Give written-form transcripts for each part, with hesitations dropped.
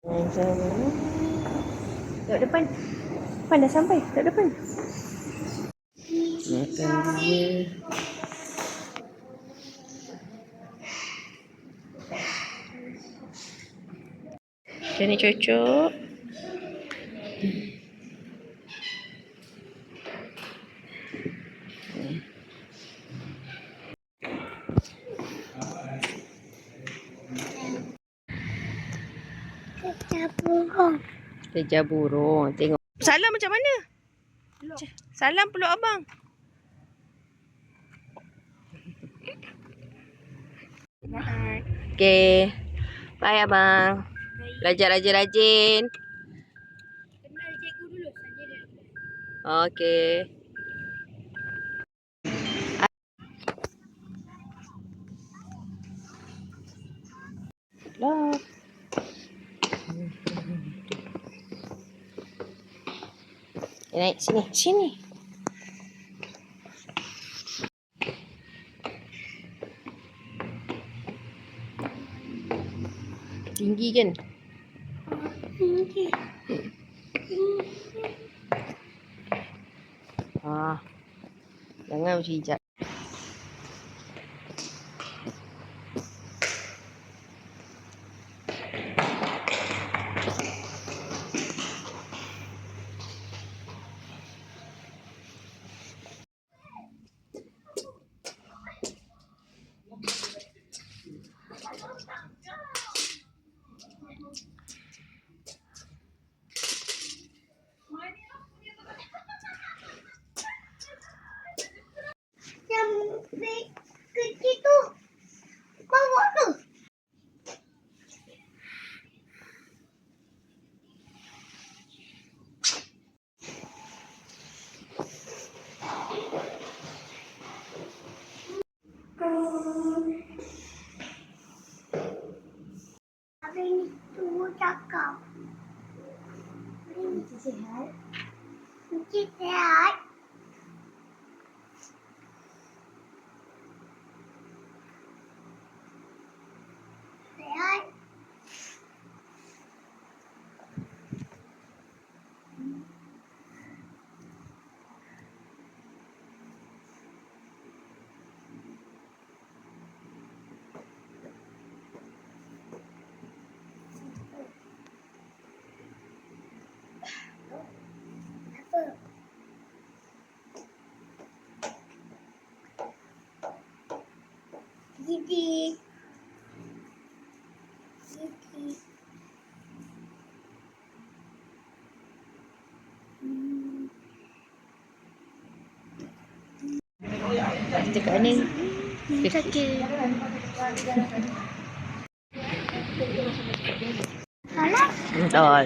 Tengok depan. Depan dah sampai. Tengok depan. Makan dia. Macam ni cocok. Kejar burung. Tengok. Salam macam mana? Salam peluk abang. Okay. Bye abang. Belajar rajin-rajin. Kenal cikgu dulu saja dia. Okay. Love. Naik sini. Sini. Tinggi kan? Tinggi. Jangan hijab. Yang kecil tu bawa tu. Hari ni tu cakap. Encik sihat. Encik sihat. Sihat. Gigi. Gigi. Kita kat mana? Sakit. Salah? Betul.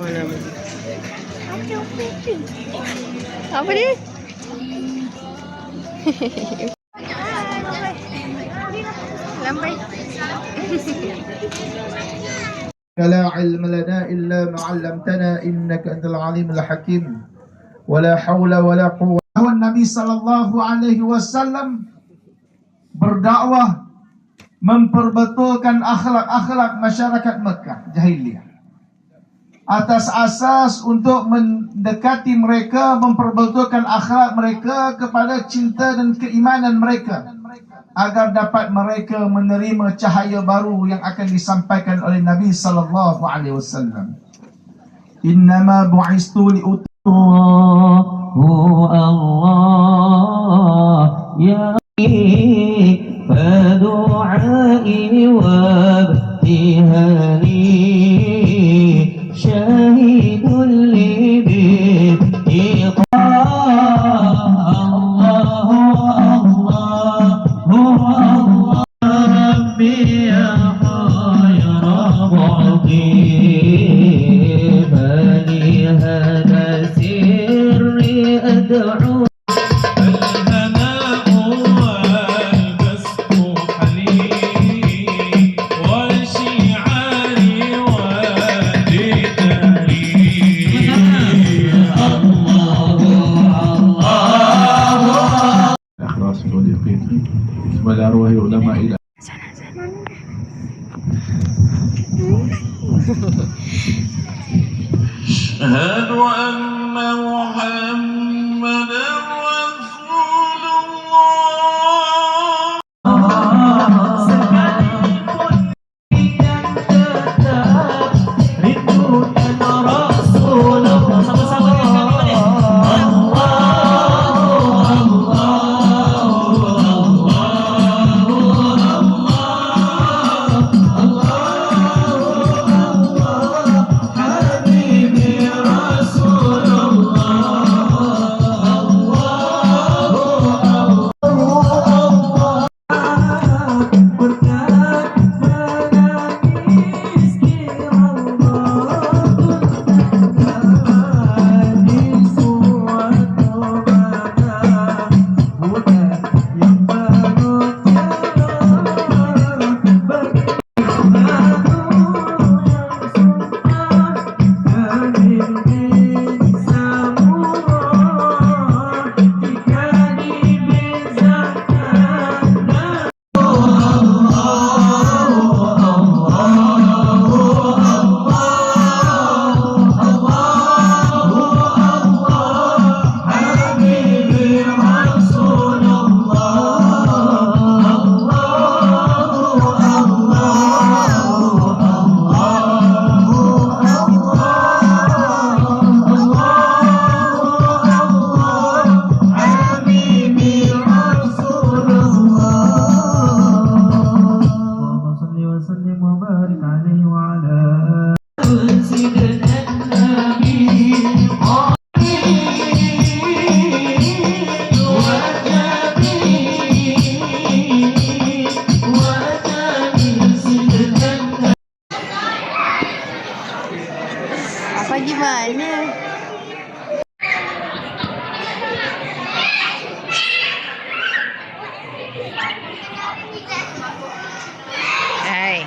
Mana? Ada kucing. Apa dia? Lambai. لا علم لنا إلا ما علمتنا إنك أنت العليم الحكيم ولا حول ولا قوة. Nabi sallallahu alaihi wasallam berdakwah memperbetulkan akhlak-akhlak masyarakat Mekah jahiliyah atas asas untuk mendekati mereka, memperbetulkan akhlak mereka kepada cinta dan keimanan mereka agar dapat mereka menerima cahaya baru yang akan disampaikan oleh Nabi sallallahu alaihi wasallam. Innama bu'istu Allah ya fadu'ai wa ibtihani syahidul libi Allah إلى أشهد أن محمدا رسول الله. Apa gimana? Hai.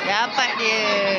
Dapat dia.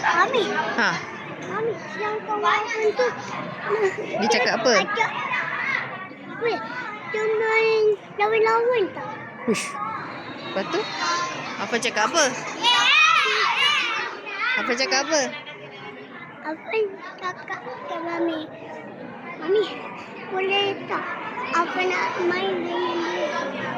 Mami, Ha, Mami, yang kawasan tu. dia cakap apa? Weh, dia main lawan-lawan tak? Ush. Lepas tu? Apa cakap apa? Apa cakap apa? Apa cakap ke Mami? Mami, boleh tak? Apa nak main dengan dia?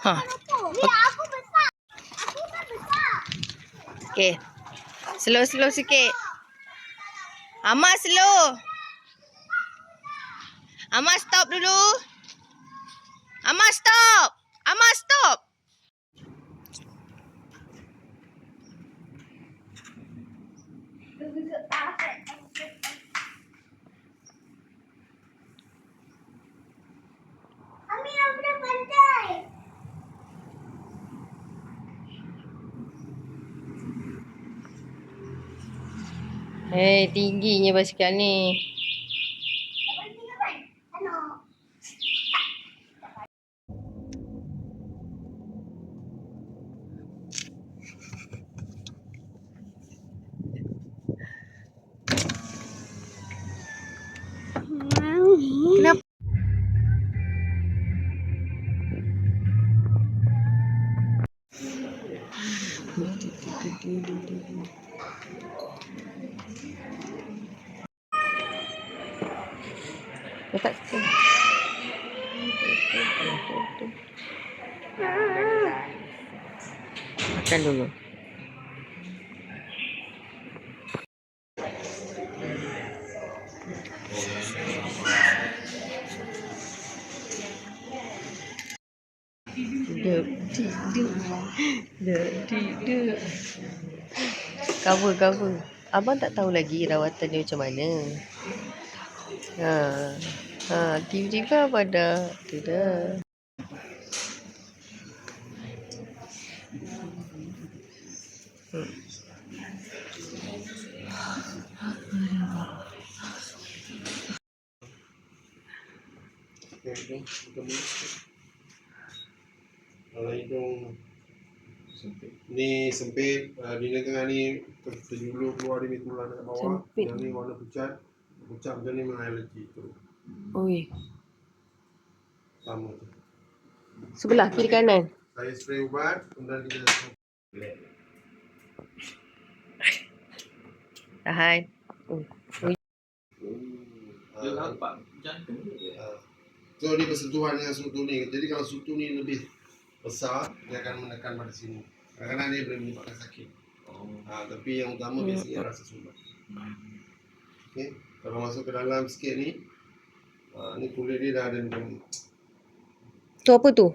Ha. Aku besar. Aku kan besar. Okay. Slow sikit. Amar slow. Amar stop dulu. Amar stop. Amar stop. Tingginya basikal ni. Ano? Kenapa? Letak situ. Makan dulu. Tidur. Cover. Abang tak tahu lagi rawatan dia macam mana. Tiba-tiba abang dah. Tu dah. Kalau hidung ni sempit, di tengah ni terjulur keluar di tulang dekat bawah. Sempit. Yang ni warna pucat macam ni memang alergi tu. Oi. Sama tu. Sebelah kiri kanan. Saya spray ubat, kemudian kita Tahan. Dia nampak jantung dia. So ni bersentuhan dengan sutu ni. Jadi kalau sutu ni lebih besar, dia akan menekan pada sini. Kadang-kadang dia boleh menyebabkan sakit. Tapi yang utama biasanya rasa sumbat. Okay. Kalau masuk ke dalam sikit ni, ni kulit dia dah ada macam Tu apa tu?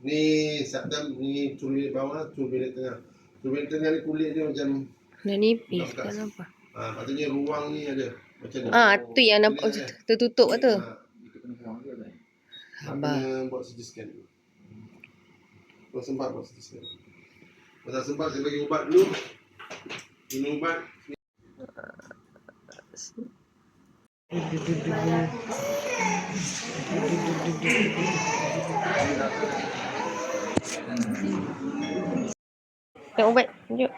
ni septum, ni curi bawah, curi tengah. Curi tengah ni kulit dia macam Dah nipis bekas. kan apa? Patutnya ruang ni ada macam ni. Tu yang nampak tertutup ke tu? Kita kena buang dia kan. Kena buat CT scan dulu. Kalau sempat buat CT scan. Kalau tak sempat saya bagi ubat dulu. Minum ubat. Tengok ubat. Tunjuk.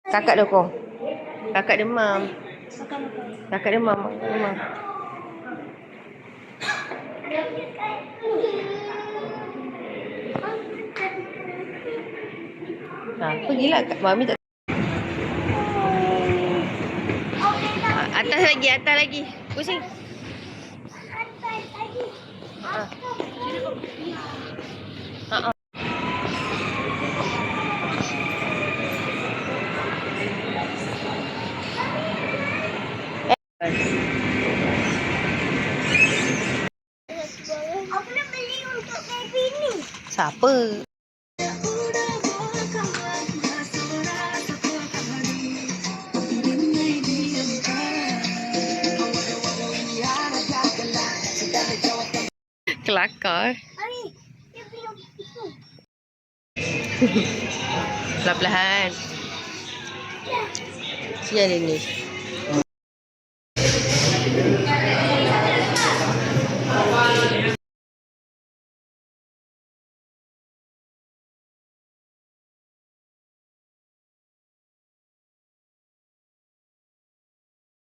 Kakak dukung. Kakak demam. Kakak demam. Pergilah kat Mami tak. Atas lagi. Pusing. Aku nak beli untuk baby ni. Siapa? Kelakar. Mami, dia beli itu. Pelan-pelan. Sial ini.